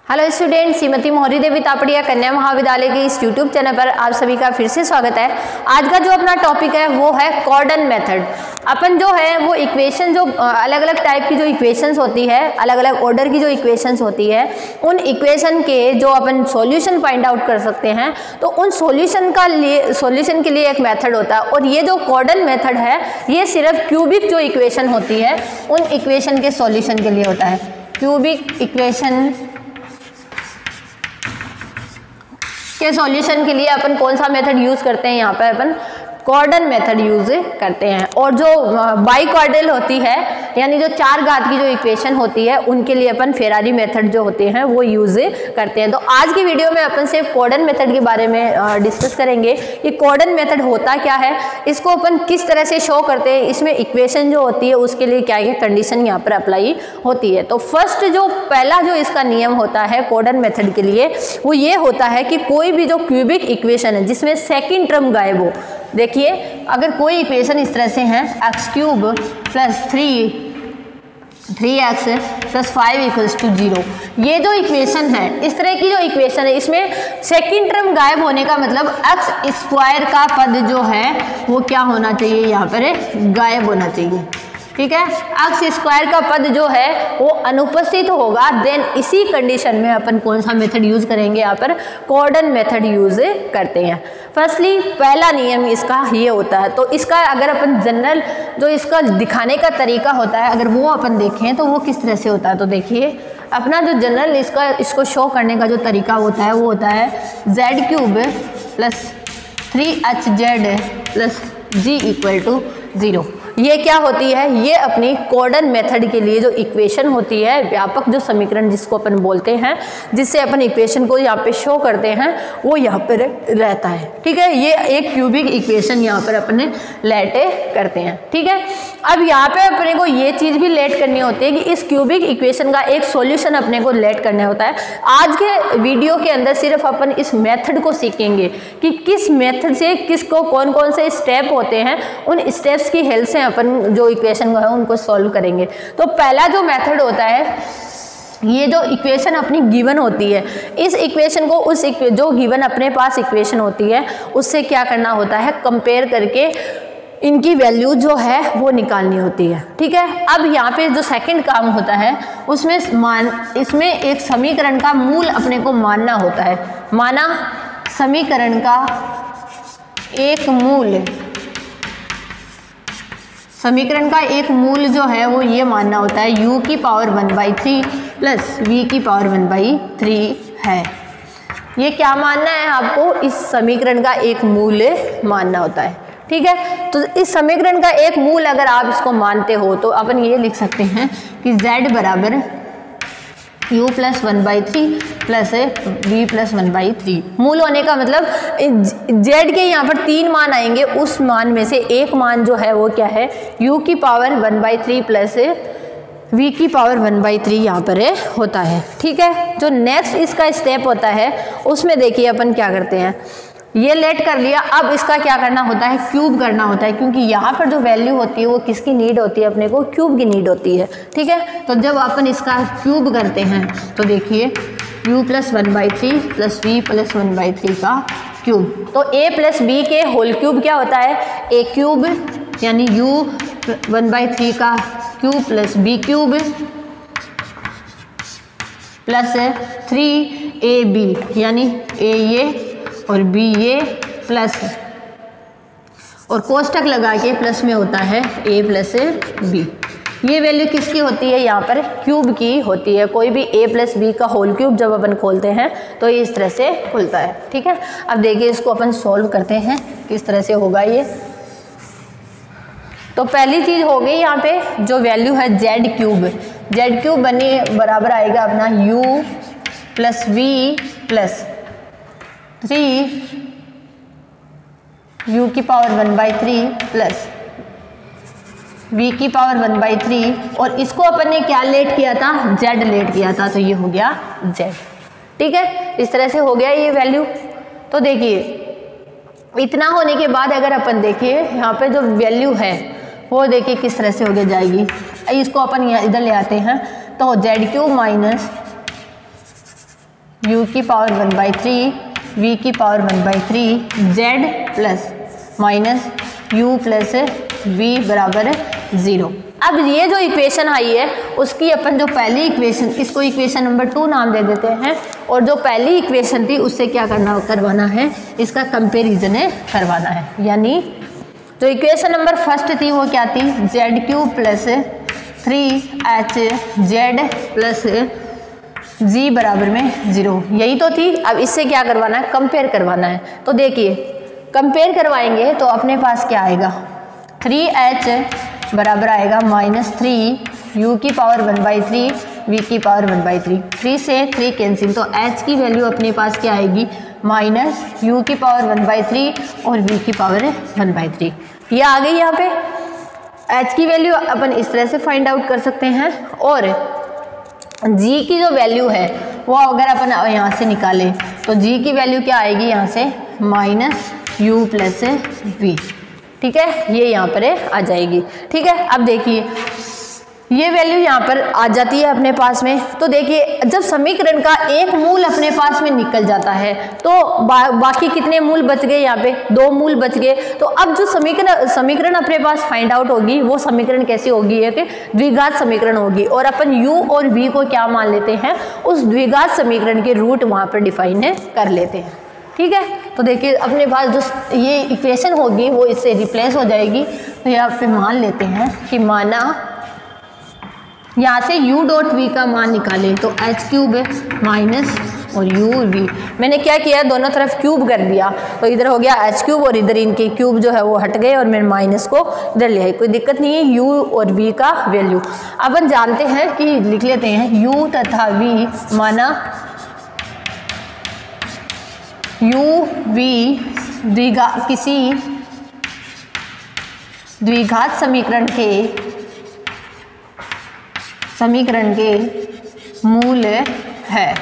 Hello student, Shrimati मोहरी देवी तापड़िया कन्या महाविद्यालय के इस यूट्यूब चैनल पर आप सभी का फिर से स्वागत है। आज का जो अपना टॉपिक है वो है कॉर्डन मेथड। अपन जो है वो इक्वेशन, जो अलग अलग टाइप की जो इक्वेशंस होती है, अलग अलग ऑर्डर की जो इक्वेशंस होती है, उन इक्वेशन के जो अपन सॉल्यूशन फाइंड आउट कर सकते हैं, तो उन सॉल्यूशन के लिए एक मेथड होता है। और ये जो कॉर्डन मेथड है ये सिर्फ क्यूबिक जो इक्वेशन होती है उन इक्वेशन के सॉल्यूशन के लिए होता है। क्यूबिक इक्वेशन के सॉल्यूशन के लिए अपन कौन सा मेथड यूज करते हैं? यहाँ पर अपन कॉर्डन मेथड यूज करते हैं। और जो बाइक्वाड्रेल होती है, यानी जो चार घात की जो इक्वेशन होती है, उनके लिए अपन फेरारी मेथड जो होते हैं वो यूज करते हैं। तो आज की वीडियो में अपन सिर्फ कॉर्डन मेथड के बारे में डिस्कस करेंगे कि कॉर्डन मेथड होता क्या है, इसको अपन किस तरह से शो करते हैं, इसमें इक्वेशन जो होती है उसके लिए क्या क्या कंडीशन यहाँ पर अप्लाई होती है। तो फर्स्ट जो पहला जो इसका नियम होता है कॉर्डन मेथड के लिए, वो ये होता है कि कोई भी जो क्यूबिक इक्वेशन है जिसमें सेकेंड टर्म गायब हो। देखिए, अगर कोई इक्वेशन इस तरह से है x cube plus 3x plus 5 equals to 0, ये जो इक्वेशन है, इस तरह की जो इक्वेशन है, इसमें सेकेंड टर्म गायब होने का मतलब एक्स स्क्वायर का पद जो है वो क्या होना चाहिए, यहाँ पर गायब होना चाहिए। ठीक है, एक्स स्क्वायर का पद जो है वो अनुपस्थित होगा। देन इसी कंडीशन में अपन कौन सा मेथड यूज करेंगे? यहाँ पर कॉर्डन मेथड यूज करते हैं। फर्स्टली पहला नियम इसका ये होता है। तो इसका अगर अपन जनरल जो इसका दिखाने का तरीका होता है, अगर वो अपन देखें तो वो किस तरह से होता है, तो देखिए अपना जो जनरल इसको शो करने का जो तरीका होता है वो होता है z cube plus 3hz plus g equal to 0। ये क्या होती है? ये अपनी कॉर्डन मेथड के लिए जो इक्वेशन होती है, व्यापक जो समीकरण जिसको अपन बोलते हैं, जिससे अपन इक्वेशन को यहाँ पे शो करते हैं, वो यहाँ पर रहता है। ठीक है, ये एक क्यूबिक इक्वेशन यहाँ पर अपने लेट करते हैं। ठीक है, अब यहाँ पे अपने को ये चीज़ भी लेट करनी होती है कि इस क्यूबिक इक्वेशन का एक सॉल्यूशन अपने को लेट करना होता है। आज के वीडियो के अंदर सिर्फ अपन इस मेथड को सीखेंगे कि किस मेथड से किसको कौन कौन से स्टेप होते हैं, उन स्टेप्स की हेल्प से अपन जो इक्वेशन है उनको सॉल्व करेंगे। तो पहला जो मेथड होता है, ये जो इक्वेशन अपनी गिवन होती है, इस इक्वेशन को उस जो गिवन अपने पास इक्वेशन होती है उससे क्या करना होता है, कंपेयर करके इनकी वैल्यू जो है वो निकालनी होती है। ठीक है, अब यहाँ पे जो सेकंड काम होता है उसमें इसमें एक समीकरण का मूल अपने को मानना होता है। माना समीकरण का एक मूल, समीकरण का एक मूल जो है वो ये मानना होता है u की पावर 1/3 प्लस v की पावर 1/3 है। ये क्या मानना है आपको? इस समीकरण का एक मूल मानना होता है। ठीक है, तो इस समीकरण का एक मूल अगर आप इसको मानते हो तो अपन ये लिख सकते हैं कि z बराबर u plus 1/3 plus v plus 1/3। मूल होने का मतलब z के यहाँ पर 3 मान आएंगे, उस मान में से एक मान जो है वो क्या है, u की पावर 1/3 प्लस v की पावर 1/3 यहाँ पर होता है। ठीक है, जो नेक्स्ट इसका स्टेप होता है उसमें देखिए अपन क्या करते हैं, ये लेट कर लिया। अब इसका क्या करना होता है, क्यूब करना होता है, क्योंकि यहाँ पर जो वैल्यू होती है वो किसकी नीड होती है, अपने को क्यूब की नीड होती है। ठीक है, तो जब अपन इसका क्यूब करते हैं तो देखिए u plus 1/3 plus v plus 1/3 का क्यूब, तो a प्लस b के होल क्यूब क्या होता है, a क्यूब, यानी u 1/3 का cube plus b cube plus 3ab, यानी a ये और b ये प्लस, और कोष्टक लगा के प्लस में होता है a प्लस b। ये वैल्यू किसकी होती है? यहाँ पर क्यूब की होती है। कोई भी a प्लस b का होल क्यूब जब अपन खोलते हैं तो ये इस तरह से खुलता है। ठीक है, अब देखिए इसको अपन सॉल्व करते हैं किस तरह से होगा ये। तो पहली चीज़ हो गई यहाँ पे जो वैल्यू है z क्यूब बनी बराबर आएगा अपना u plus v plus 3 u की पावर 1/3 प्लस v की पावर 1/3, और इसको अपन ने क्या लेट किया था, z लेट किया था, तो ये हो गया z। ठीक है, इस तरह से हो गया ये वैल्यू। तो देखिए इतना होने के बाद अगर अपन देखिए यहाँ पे जो वैल्यू है वो देखिए किस तरह से हो गया जाएगी। इसको अपन इधर ले आते हैं, तो z क्यूब माइनस u की पावर 1/3 v की power 1/3 z plus minus u plus v बराबर 0। अब ये जो इक्वेशन आई है उसकी अपन जो पहली इक्वेशन, इसको इक्वेशन नंबर 2 नाम दे देते हैं, और जो पहली इक्वेशन थी उससे क्या करवाना है, इसका कंपेरिजन करवाना है। यानी जो इक्वेशन नंबर फर्स्ट थी वो क्या थी, z³ plus 3hz plus g बराबर में 0, यही तो थी। अब इससे क्या करवाना है, कंपेयर करवाना है। तो देखिए कंपेयर करवाएंगे तो अपने पास क्या आएगा, 3h बराबर आएगा -3 u की पावर 1/3 v की पावर 1/3, 3 से 3 कैंसिल, तो h की वैल्यू अपने पास क्या आएगी, -u की पावर 1/3 और v की पावर 1/3। ये आ गई। यहाँ पे h की वैल्यू अपन इस तरह से फाइंड आउट कर सकते हैं, और g की जो वैल्यू है वो अगर अपन यहाँ से निकालें तो g की वैल्यू क्या आएगी, यहाँ से -u प्लस v। ठीक है, ये यहाँ पर आ जाएगी। ठीक है, अब देखिए ये वैल्यू यहाँ पर आ जाती है अपने पास में। तो देखिए जब समीकरण का एक मूल अपने पास में निकल जाता है तो बाकी कितने मूल बच गए, यहाँ पे 2 मूल बच गए। तो अब जो समीकरण अपने पास फाइंड आउट होगी वो समीकरण कैसी होगी, है कि द्विघात समीकरण होगी, और अपन u और v को क्या मान लेते हैं, उस द्विघात समीकरण के रूट वहाँ पर डिफाइन कर लेते हैं। ठीक है, तो देखिए अपने पास जो ये इक्वेशन होगी वो इससे रिप्लेस हो जाएगी। तो यहाँ पे मान लेते हैं कि माना यहाँ से u डॉट v का मान निकालें तो h³ माइनस और u v, मैंने क्या किया, दोनों तरफ क्यूब कर दिया, तो इधर हो गया h³ और इधर इनके क्यूब जो है वो हट गए और मैंने माइनस को इधर ले आई, कोई दिक्कत नहीं है। u और v का वैल्यू अपन जानते हैं कि लिख लेते हैं u तथा v, माना u v किसी द्विघात समीकरण के मूल है।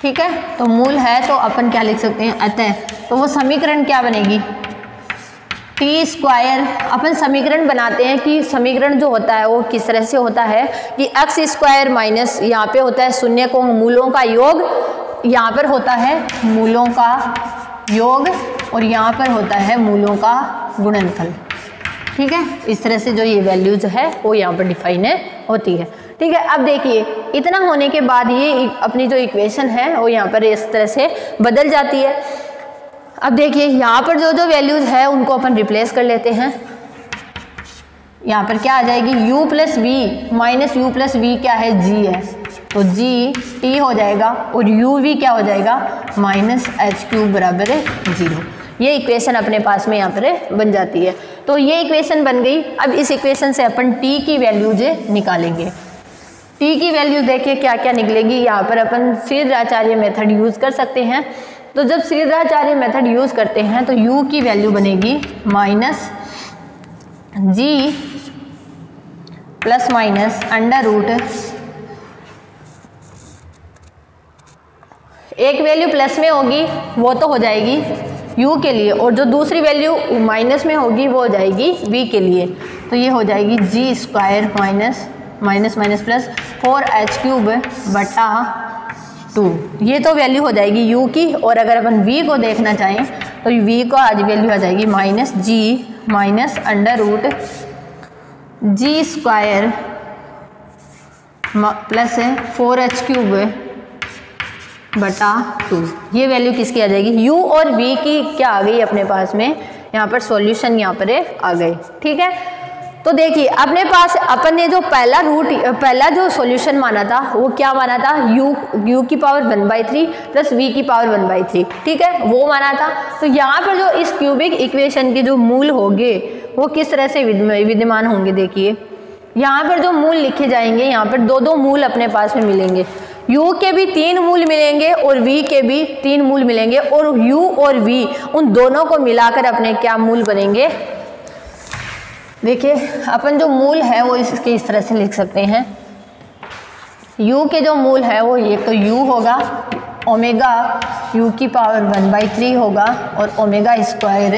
ठीक है, तो मूल है तो अपन क्या लिख सकते हैं, अतः तो वो समीकरण क्या बनेगी, t²। अपन समीकरण बनाते हैं कि समीकरण जो होता है वो किस तरह से होता है कि x² माइनस यहाँ पे होता है शून्य को मूलों का योग, यहाँ पर होता है मूलों का योग, और यहाँ पर होता है मूलों का गुणनफल। ठीक है, इस तरह से जो ये वैल्यू जो है वो यहाँ पर डिफाइन होती है। ठीक है, अब देखिए इतना होने के बाद ये अपनी जो इक्वेशन है वो यहाँ पर इस तरह से बदल जाती है। अब देखिए यहाँ पर जो वैल्यूज है उनको अपन रिप्लेस कर लेते हैं। यहाँ पर क्या आ जाएगी, u plus v minus u plus v क्या है, g है, तो g t हो जाएगा, और u v क्या हो जाएगा, -h³ बराबर 0। ये इक्वेशन अपने पास में यहाँ पर बन जाती है। तो ये इक्वेशन बन गई। अब इस इक्वेशन से अपन t की वैल्यूज निकालेंगे। t की वैल्यू देखिए क्या क्या निकलेगी। यहाँ पर अपन श्रीधराचार्य मेथड यूज कर सकते हैं। तो जब श्रीधराचार्य मेथड यूज करते हैं तो u की वैल्यू बनेगी -g plus minus under root, एक वैल्यू प्लस में होगी वो तो हो जाएगी u के लिए, और जो दूसरी वैल्यू माइनस में होगी वो हो जाएगी v के लिए। तो ये हो जाएगी g² माइनस प्लस 4h³ बटा 2। ये तो वैल्यू हो जाएगी u की, और अगर अपन v को देखना चाहें तो v को आज वैल्यू आ जाएगी -g minus under root g² plus 4h³ बटा 2। ये वैल्यू किसकी आ जाएगी, u और v की क्या आ गई अपने पास में, यहाँ पर सॉल्यूशन यहाँ पर आ गए। ठीक है, तो देखिए अपने पास अपन ने जो पहला जो सॉल्यूशन माना था वो क्या माना था, u की पावर 1/3 प्लस v की पावर 1/3। ठीक है, वो माना था। तो यहाँ पर जो इस क्यूबिक इक्वेशन के जो मूल होंगे वो किस तरह से विद्यमान होंगे, देखिए यहाँ पर जो मूल लिखे जाएंगे, यहाँ पर 2 मूल अपने पास में मिलेंगे। u के भी 3 मूल मिलेंगे और v के भी 3 मूल मिलेंगे, और u और v उन दोनों को मिलाकर अपने क्या मूल बनेंगे। देखिए अपन जो मूल है वो इसके इस तरह से लिख सकते हैं। u के जो मूल है वो एक तो u होगा, ओमेगा u की पावर 1/3 होगा, और ओमेगा स्क्वायर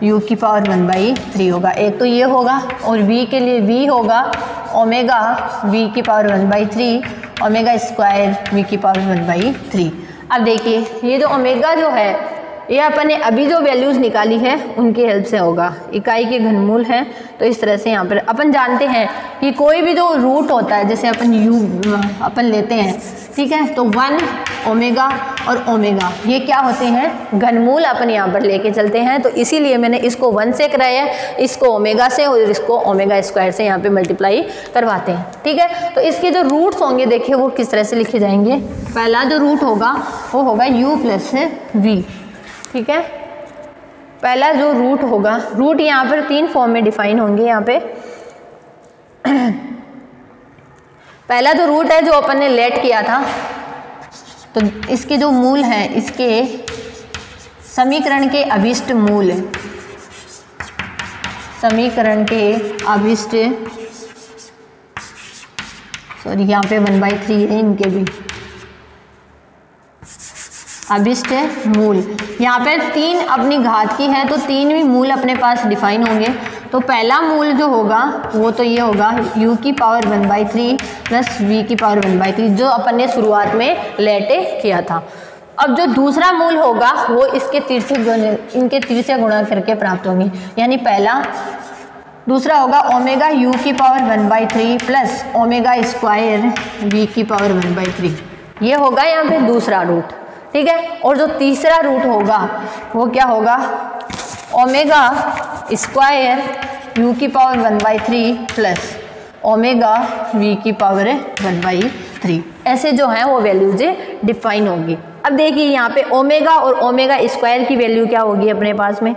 u की पावर 1/3 होगा, एक तो ये होगा। और v के लिए v होगा ओमेगा v की पावर 1/3, ओमेगा स्क्वायर वी की पावर 1/3। अब देखिए ये जो ओमेगा जो है ये अपन ने अभी जो वैल्यूज़ निकाली है उनकी हेल्प से होगा। इकाई के घनमूल है तो इस तरह से यहाँ पर अपन जानते हैं कि कोई भी जो रूट होता है जैसे अपन लेते हैं, ठीक है, तो 1 ओमेगा और ओमेगा ये क्या होते हैं, घनमूल अपन यहाँ पर लेके चलते हैं। तो इसीलिए मैंने इसको 1 से कराया, इसको ओमेगा से और इसको ओमेगा स्क्वायर से यहाँ पे मल्टीप्लाई करवाते हैं, ठीक है। तो इसके जो रूट्स होंगे देखिए वो किस तरह से लिखे जाएंगे। पहला जो रूट होगा वो होगा u प्लस वी, ठीक है। पहला जो रूट होगा, रूट यहाँ पर 3 फॉर्म में डिफाइन होंगे यहाँ पे। पहला जो रूट है जो अपन ने लेट किया था, तो इसके जो मूल हैं इसके समीकरण के अभिष्ट मूल, समीकरण के अभिष्ट, सॉरी यहाँ पे 1/3 है इनके भी अभिष्ट मूल। यहाँ पे 3 अपनी घात की है तो 3 भी मूल अपने पास डिफाइन होंगे। तो पहला मूल जो होगा वो तो ये होगा u की पावर 1/3 प्लस v की पावर 1/3 जो अपन ने शुरुआत में लेटे किया था। अब जो दूसरा मूल होगा वो इसके इनके तीर से गुणा करके प्राप्त होंगे, यानी पहला दूसरा होगा ओमेगा u की power 1/3 plus omega square v की पावर 1/3, ये होगा यहाँ पे दूसरा रूट, ठीक है। और जो तीसरा रूट होगा वो क्या होगा, ओमेगा स्क्वायर u की पावर 1/3 प्लस ओमेगा v की पावर 1/3, ऐसे जो है वो वैल्यूज डिफाइन होगी। अब देखिए यहाँ पे ओमेगा और ओमेगा स्क्वायर की वैल्यू क्या होगी अपने पास में,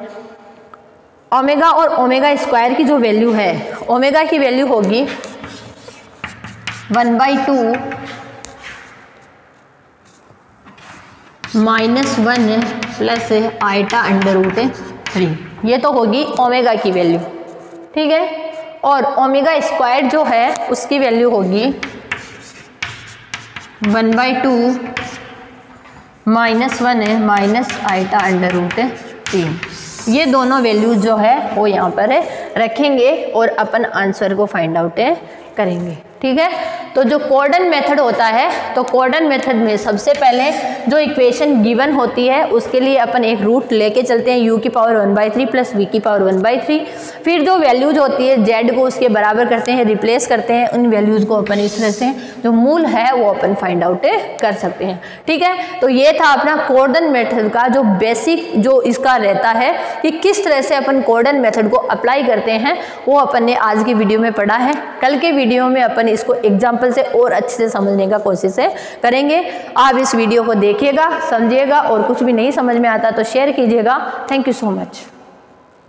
ओमेगा और ओमेगा स्क्वायर की जो वैल्यू है, ओमेगा की वैल्यू होगी 1/2 -1 प्लस आइटा √3, ये तो होगी ओमेगा की वैल्यू, ठीक है। और ओमेगा स्क्वायर जो है उसकी वैल्यू होगी 1/2 -1 माइनस आइटा √3, ये दोनों वैल्यूज जो है वो यहाँ पर रखेंगे और अपन आंसर को फाइंड आउट करेंगे, ठीक है। तो जो कोऑर्डिनेट मेथड होता है, तो कोऑर्डिनेट मेथड में सबसे पहले जो इक्वेशन गिवन होती है उसके लिए अपन एक रूट लेके चलते हैं u की पावर 1/3 प्लस v की पावर 1/3, फिर जो वैल्यूज होती है z को उसके बराबर करते हैं, रिप्लेस करते हैं, उन वैल्यूज को अपन इस तरह से जो मूल है वो अपन फाइंड आउट कर सकते हैं, ठीक है। तो ये था अपना कोऑर्डिनेट मेथड का जो बेसिक जो इसका रहता है कि किस तरह से अपन कोऑर्डिनेट मेथड को अप्लाई करते हैं, वो अपन ने आज की वीडियो में पढ़ा है। कल के वीडियो में अपन इसको एग्जाम्पल से और अच्छे से समझने का कोशिश करेंगे। आप इस वीडियो को देखिएगा, समझिएगा, और कुछ भी नहीं समझ में आता तो शेयर कीजिएगा। Thank you so much.